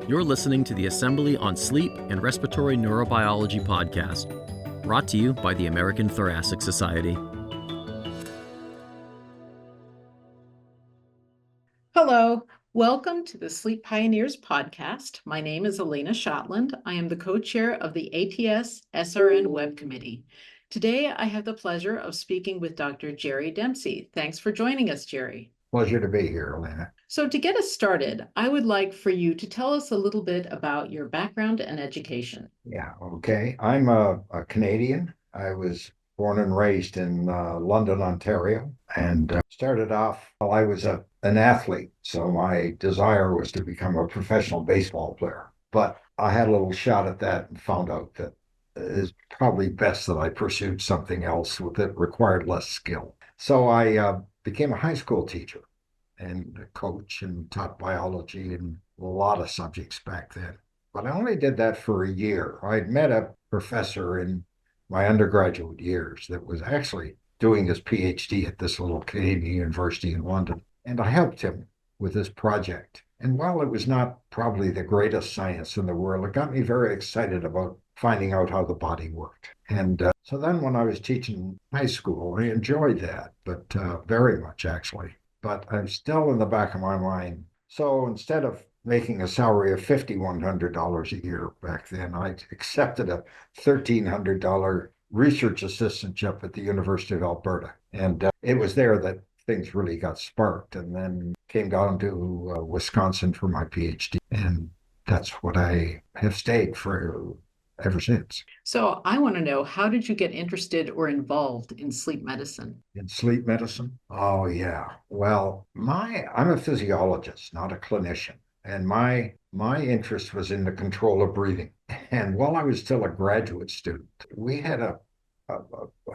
You're listening to the Assembly on Sleep and Respiratory Neurobiology podcast, brought to you by the American Thoracic Society. Hello, welcome to the Sleep Pioneers podcast. My name is Helena Shotland. I am the co-chair of the ATS-SRN Web Committee. Today, I have the pleasure of speaking with Dr. Jerry Dempsey. Thanks for joining us, Jerry. Pleasure to be here, Helena. So to get us started, I would like for you to tell us a little bit about your background and education. Yeah, okay. I'm a Canadian. I was born and raised in London, Ontario, and started off while I was an athlete. So my desire was to become a professional baseball player. But I had a little shot at that and found out that it's probably best that I pursued something else that required less skill. So I became a high school teacher and a coach and taught biology and a lot of subjects back then. But I only did that for a year. I'd met a professor in my undergraduate years that was actually doing his PhD at this little Canadian university in London. And I helped him with this project. And while it was not probably the greatest science in the world, it got me very excited about finding out how the body worked. And so then when I was teaching high school, I enjoyed that, but very much actually. But I'm still in the back of my mind. So instead of making a salary of $5,100 a year back then, I accepted a $1,300 research assistantship at the University of Alberta. And it was there that things really got sparked, and then came down to Wisconsin for my PhD. And that's what I have stayed for ever since. So I want to know, how did you get interested or involved in sleep medicine? In sleep medicine? Oh, yeah. Well, I'm a physiologist, not a clinician. And my interest was in the control of breathing. And while I was still a graduate student, we had a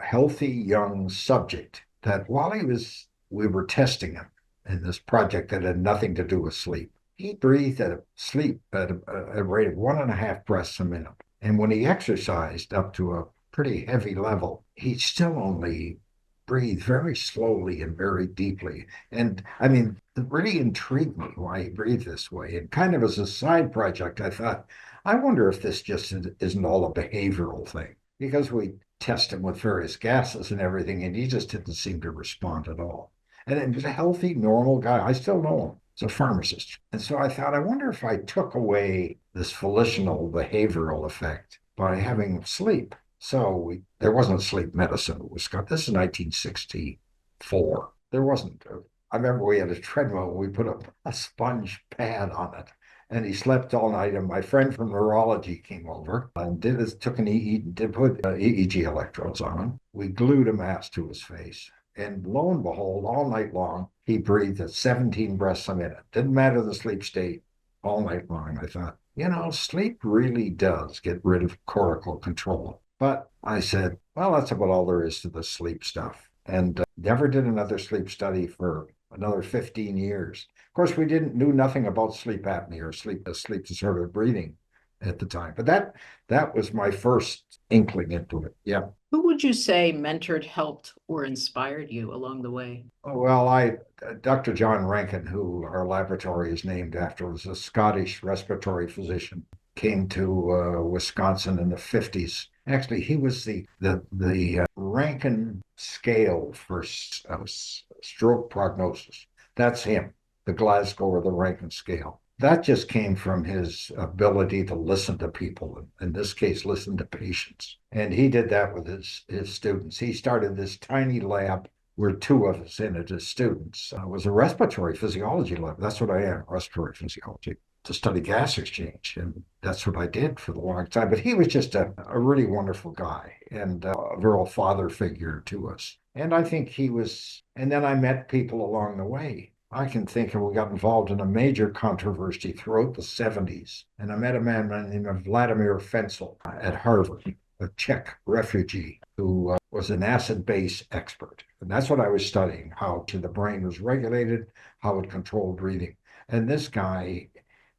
healthy young subject that while we were testing him in this project that had nothing to do with sleep. He breathed at a rate of 1.5 breaths a minute. And when he exercised up to a pretty heavy level, he still only breathed very slowly and very deeply. And I mean, it really intrigued me why he breathed this way. And kind of as a side project, I thought, I wonder if this just isn't all a behavioral thing, because we test him with various gases and everything, and he just didn't seem to respond at all. And he was a healthy, normal guy. I still know him. He's a pharmacist. And so I thought, I wonder if I took away this volitional behavioral effect by having sleep. So there wasn't sleep medicine in Wisconsin. This is 1964. There wasn't. I remember we had a treadmill. We put a sponge pad on it. And he slept all night. And my friend from neurology came over and put EEG electrodes on him. We glued a mask to his face. And lo and behold, all night long, he breathed at 17 breaths a minute. Didn't matter the sleep state, all night long. I thought, sleep really does get rid of cortical control. But I said, well, that's about all there is to the sleep stuff. And never did another sleep study for another 15 years. Of course, we knew nothing about sleep apnea or sleep disordered breathing at the time. But that was my first inkling into it. Yeah. Who would you say mentored, helped, or inspired you along the way? Oh, well, Dr. John Rankin, who our laboratory is named after, was a Scottish respiratory physician, came to Wisconsin in the 50s. Actually, he was the Rankin scale for stroke prognosis. That's him, the Glasgow or the Rankin scale. That just came from his ability to listen to people, in this case, listen to patients. And he did that with his students. He started this tiny lab where two of us in it as students. It was a respiratory physiology lab. That's what I am, respiratory physiology, to study gas exchange. And that's what I did for the long time. But he was just a really wonderful guy and a real father figure to us. And I think and then I met people along the way. I can think we got involved in a major controversy throughout the 70s. And I met a man named Vladimir Fencel at Harvard, a Czech refugee who was an acid base expert. And that's what I was studying, how the brain was regulated, how it controlled breathing. And this guy,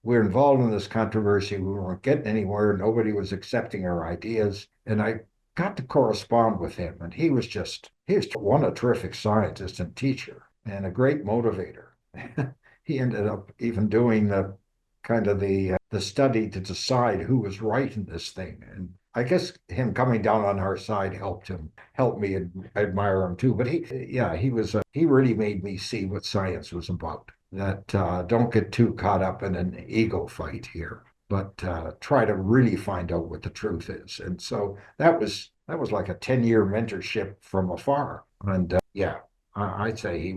we were involved in this controversy. We weren't getting anywhere. Nobody was accepting our ideas. And I got to correspond with him. And he was a terrific scientist and teacher and a great motivator. He ended up even doing the kind of the study to decide who was right in this thing. And I guess him coming down on our side helped me admire him too. But he really made me see what science was about. That don't get too caught up in an ego fight here, but try to really find out what the truth is. And so that was like a 10-year mentorship from afar. And I'd say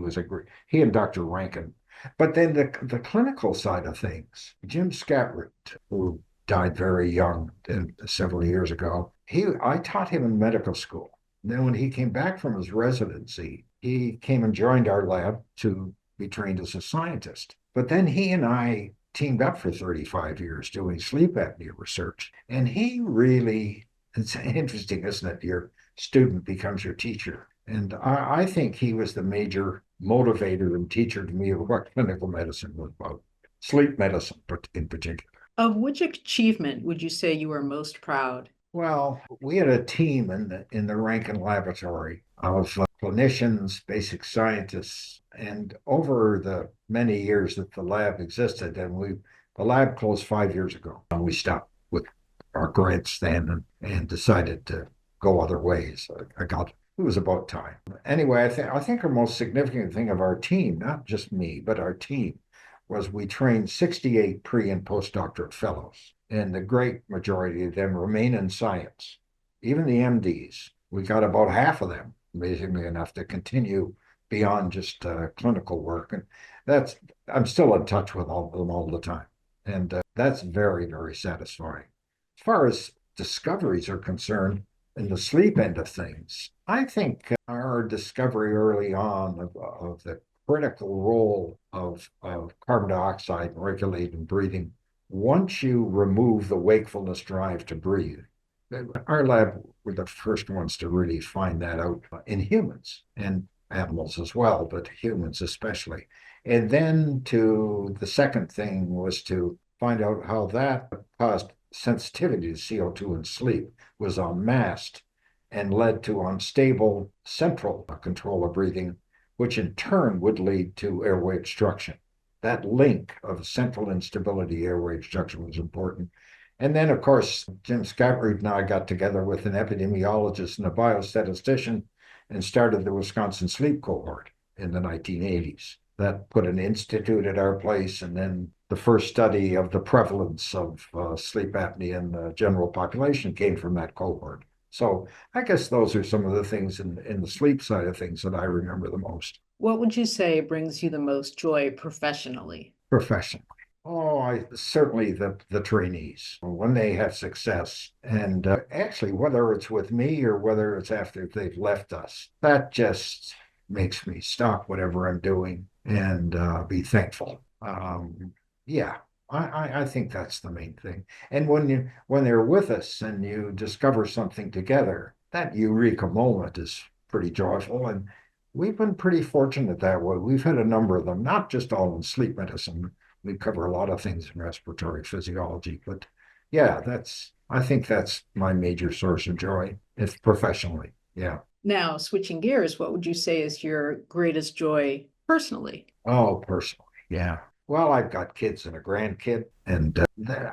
he and Dr. Rankin. But then the clinical side of things, Jim Scatroot, who died very young several years ago, I taught him in medical school. Then when he came back from his residency, he came and joined our lab to be trained as a scientist. But then he and I teamed up for 35 years doing sleep apnea research. And it's interesting, isn't it? Your student becomes your teacher. And I think he was the major motivator and teacher to me of what clinical medicine was about, sleep medicine in particular. Of which achievement would you say you are most proud? Well, we had a team in the Rankin Laboratory of clinicians, basic scientists, and over the many years that the lab existed, the lab closed 5 years ago, and we stopped with our grants then and decided to go other ways. It was about time. Anyway, I think our most significant thing of our team, not just me, but our team, was we trained 68 pre- and postdoctorate fellows, and the great majority of them remain in science. Even the MDs, we got about half of them, amazingly enough, to continue beyond just clinical work. And I'm still in touch with all of them all the time. And that's very, very satisfying. As far as discoveries are concerned, in the sleep end of things, I think our discovery early on of the critical role of carbon dioxide in regulating breathing, once you remove the wakefulness drive to breathe, our lab were the first ones to really find that out in humans and animals as well, but humans especially. And then the second thing was to find out how that caused sensitivity to CO2 in sleep was unmasked and led to unstable central control of breathing, which in turn would lead to airway obstruction. That link of central instability, airway obstruction, was important. And then, of course, Jim Scatroot and I got together with an epidemiologist and a biostatistician and started the Wisconsin Sleep Cohort in the 1980s. That put an institute at our place, and then the first study of the prevalence of sleep apnea in the general population came from that cohort. So I guess those are some of the things in the sleep side of things that I remember the most. What would you say brings you the most joy professionally? Professionally. Oh, certainly the trainees, when they have success. And actually, whether it's with me or whether it's after they've left us, that just makes me stop whatever I'm doing and be thankful. I think that's the main thing. And when they're with us and you discover something together, that eureka moment is pretty joyful. And we've been pretty fortunate that way. We've had a number of them, not just all in sleep medicine. We cover a lot of things in respiratory physiology, but yeah, I think that's my major source of joy. It's professionally. Yeah. Now, switching gears, what would you say is your greatest joy personally? Oh, personally. Yeah. Well, I've got kids and a grandkid, and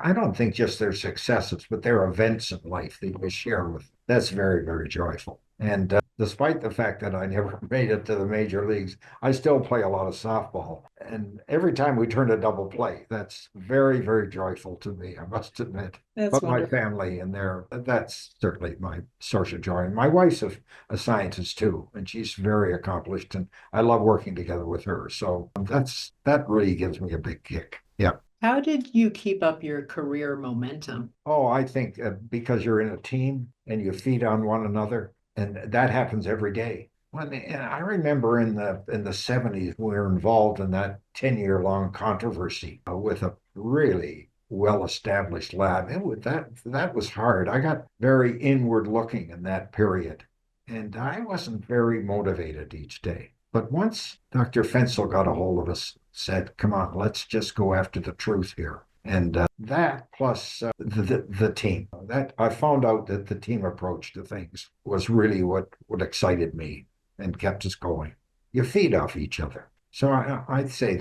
I don't think just their successes, but their events in life that you share with. That's very, very joyful. And despite the fact that I never made it to the major leagues, I still play a lot of softball. And every time we turn a double play, that's very, very joyful to me, I must admit. That's But my family and that's certainly my source of joy. And my wife's a scientist too, and she's very accomplished, and I love working together with her. So that really gives me a big kick. Yeah. How did you keep up your career momentum? Oh, I think because you're in a team and you feed on one another, and that happens every day. And I remember in the 70s, we were involved in that 10-year-long controversy with a really well-established lab. That was hard. I got very inward-looking in that period, and I wasn't very motivated each day. But once Dr. Fensel got a hold of us, said, "Come on, let's just go after the truth here." And that plus the team, that I found out that the team approach to things was really what excited me and kept us going. You feed off each other. So I'd say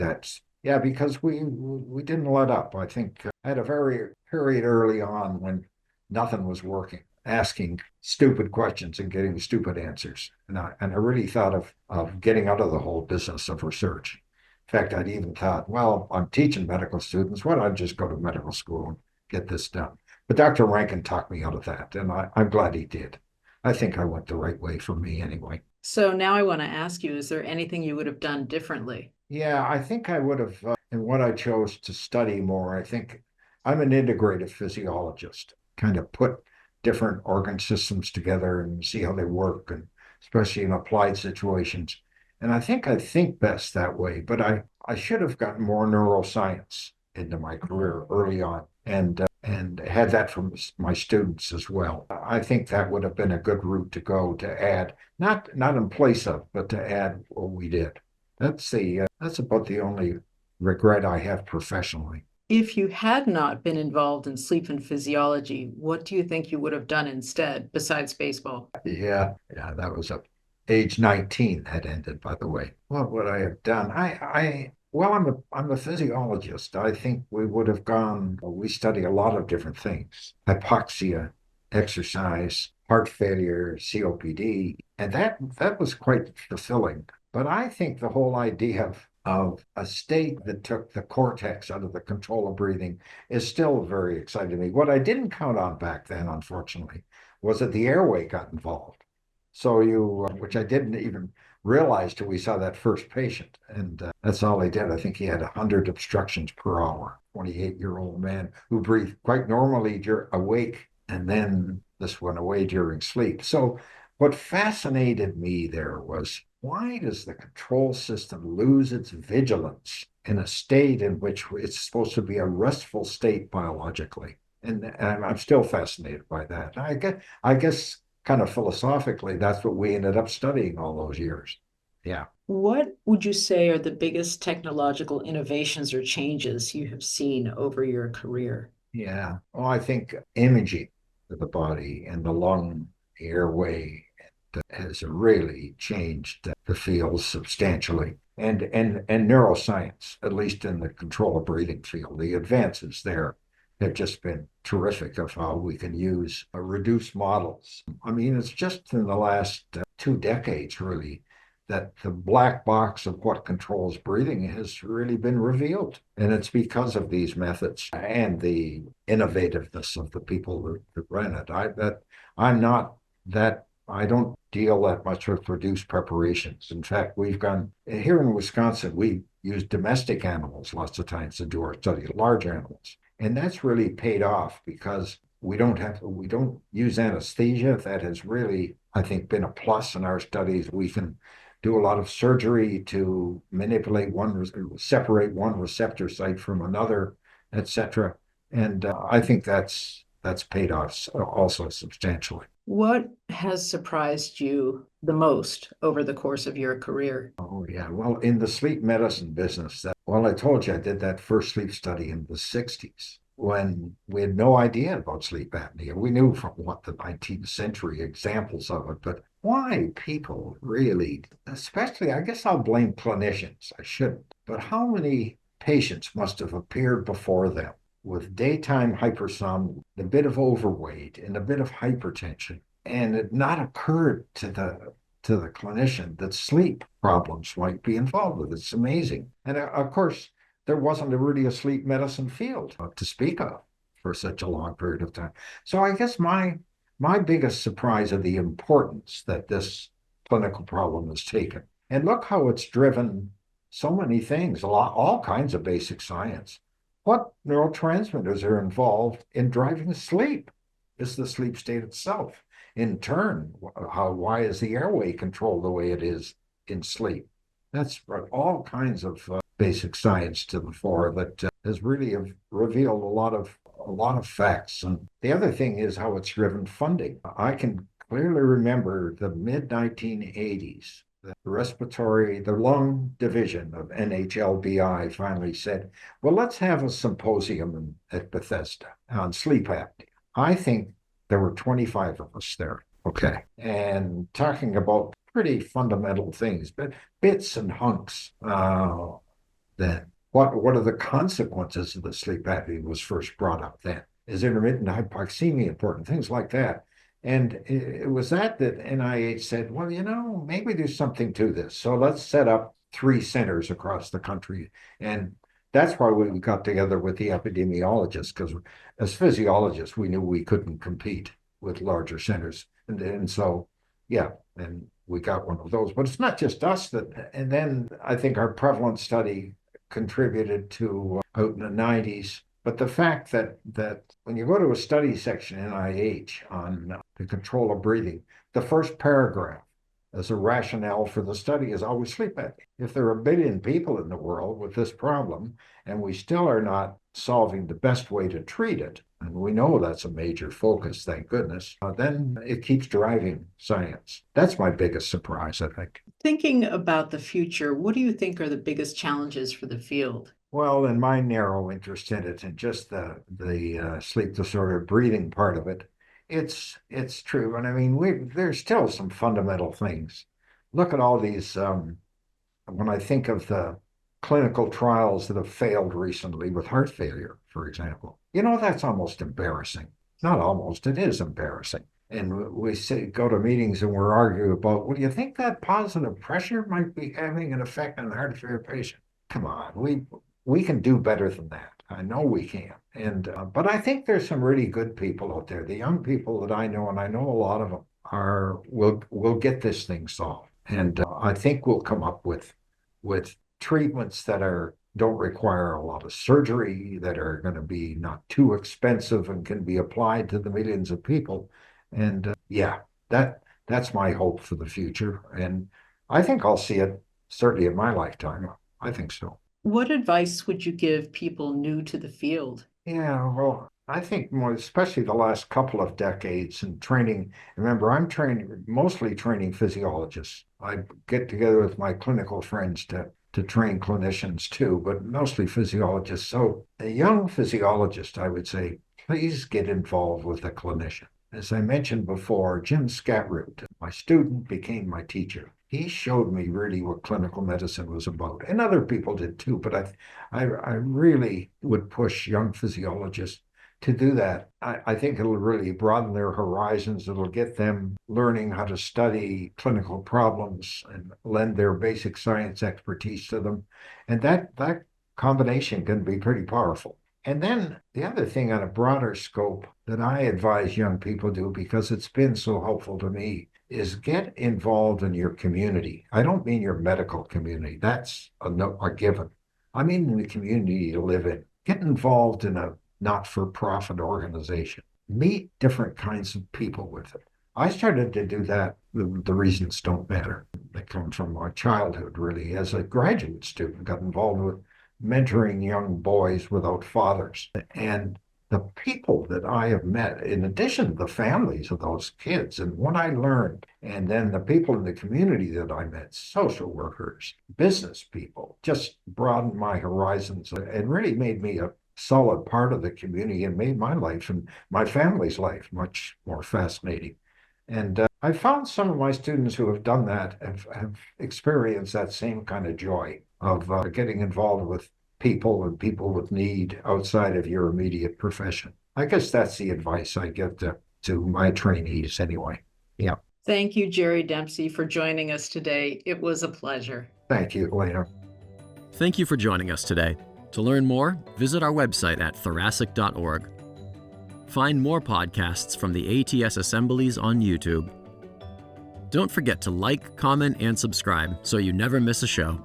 Yeah, because we didn't let up. I think I had a very period early on when nothing was working, asking stupid questions and getting stupid answers. And I really thought of getting out of the whole business of research. In fact, I'd even thought, well, I'm teaching medical students. Why don't I just go to medical school and get this done? But Dr. Rankin talked me out of that, and I'm glad he did. I think I went the right way for me anyway. So now I want to ask you, is there anything you would have done differently? Yeah, I think I would have, in what I chose to study more, I think I'm an integrative physiologist, kind of put different organ systems together and see how they work, and especially in applied situations. And I think best that way, but I should have gotten more neuroscience into my career early on and had that from my students as well. I think that would have been a good route to go to add, not in place of, but to add what we did. That's about the only regret I have professionally. If you had not been involved in sleep and physiology, what do you think you would have done instead besides baseball? Yeah, that was age 19 had ended, by the way. What would I have done? Well, I'm a physiologist. I think we would have gone, we study a lot of different things. Hypoxia, exercise, heart failure, COPD, and that was quite fulfilling. But I think the whole idea of a state that took the cortex out of the control of breathing is still very exciting to me. What I didn't count on back then, unfortunately, was that the airway got involved. So which I didn't even realize till we saw that first patient. And that's all he did. I think he had 100 obstructions per hour, 28-year-old man who breathed quite normally awake, and then this went away during sleep. So what fascinated me there was, why does the control system lose its vigilance in a state in which it's supposed to be a restful state biologically? And I'm still fascinated by that. I guess kind of philosophically, that's what we ended up studying all those years. Yeah. What would you say are the biggest technological innovations or changes you have seen over your career? Yeah. Well, I think imaging of the body and the lung, the airway, has really changed the field substantially. And neuroscience, at least in the control of breathing field, the advances there have just been terrific of how we can use reduced models. I mean, it's just in the last 2 decades, really, that the black box of what controls breathing has really been revealed. And it's because of these methods and the innovativeness of the people that ran it. I don't deal that much with reduced preparations. In fact, we've gone here in Wisconsin, we use domestic animals lots of times to do our study, large animals. And that's really paid off because we don't use anesthesia. That has really, I think, been a plus in our studies. We can do a lot of surgery to manipulate separate one receptor site from another, etc. And I think that's paid off also substantially. What has surprised you the most over the course of your career? Oh, yeah. Well, in the sleep medicine business, I told you I did that first sleep study in the 60s when we had no idea about sleep apnea. We knew from the 19th century examples of it, but why people really, especially, I guess I'll blame clinicians. I shouldn't. But how many patients must have appeared before them with daytime hypersomnia, a bit of overweight, and a bit of hypertension, and it not occurred to the clinician that sleep problems might be involved with it. It's amazing. And of course, there wasn't really a sleep medicine field to speak of for such a long period of time. So I guess my biggest surprise of the importance that this clinical problem has taken. And look how it's driven so many things, all kinds of basic science. What neurotransmitters are involved in driving sleep? It's the sleep state itself. In turn, why is the airway controlled the way it is in sleep? That's brought all kinds of basic science to the fore that has really revealed a lot of facts. And the other thing is how it's driven funding. I can clearly remember the mid-1980s. The lung division of NHLBI finally said, well, let's have a symposium at Bethesda on sleep apnea. I think there were 25 of us there. Okay. And talking about pretty fundamental things, but bits and hunks then. what are the consequences of the sleep apnea was first brought up then. Is intermittent hypoxemia important? Things like that. And it was that NIH said, well, maybe there's something to this. So let's set up 3 centers across the country. And that's why we got together with the epidemiologists, because as physiologists, we knew we couldn't compete with larger centers. And so, yeah, and we got one of those. But it's not just us and then I think our prevalence study contributed to out in the 90s. But the fact that when you go to a study section in NIH on the control of breathing, the first paragraph as a rationale for the study is always sleep apnea. If there are 1 billion people in the world with this problem, and we still are not solving the best way to treat it, and we know that's a major focus, thank goodness, then it keeps driving science. That's my biggest surprise, I think. Thinking about the future, what do you think are the biggest challenges for the field? Well, in my narrow interest in it, and just the sleep disorder breathing part of it, it's true. And I mean, there's still some fundamental things. Look at all these, when I think of the clinical trials that have failed recently with heart failure, for example, that's almost embarrassing. Not almost, it is embarrassing. And we go to meetings and we're arguing about, well, do you think that positive pressure might be having an effect on the heart failure patient? Come on, we can do better than that. I know we can. And but I think there's some really good people out there. The young people that I know, and I know a lot of them, will get this thing solved. And I think we'll come up with treatments that don't require a lot of surgery, that are going to be not too expensive and can be applied to the millions of people. And that's my hope for the future. And I think I'll see it certainly in my lifetime. I think so. What advice would you give people new to the field? Yeah, well, I think more, especially the last couple of decades in training. Remember, I'm mostly training physiologists. I get together with my clinical friends to train clinicians too, but mostly physiologists. So a young physiologist, I would say, please get involved with a clinician. As I mentioned before, Jim Scatroot, my student, became my teacher. He showed me really what clinical medicine was about, and other people did too. But I really would push young physiologists to do that. I think it'll really broaden their horizons. It'll get them learning how to study clinical problems and lend their basic science expertise to them, and that combination can be pretty powerful. And then the other thing on a broader scope that I advise young people do, because it's been so helpful to me, is get involved in your community. I don't mean your medical community. That's a given. I mean in the community you live in. Get involved in a not-for-profit organization. Meet different kinds of people with it. I started to do that. The reasons don't matter. They come from my childhood, really. As a graduate student, got involved with mentoring young boys without fathers. And the people that I have met, in addition to the families of those kids and what I learned, and then the people in the community that I met, social workers, business people, just broadened my horizons and really made me a solid part of the community and made my life and my family's life much more fascinating. And I found some of my students who have done that have experienced that same kind of joy of getting involved with people and people with need outside of your immediate profession. I guess that's the advice I give to my trainees anyway. Yeah. Thank you, Jerry Dempsey, for joining us today. It was a pleasure. Thank you, Helena. Thank you for joining us today. To learn more, visit our website at thoracic.org. Find more podcasts from the ATS assemblies on YouTube. Don't forget to like, comment, and subscribe so you never miss a show.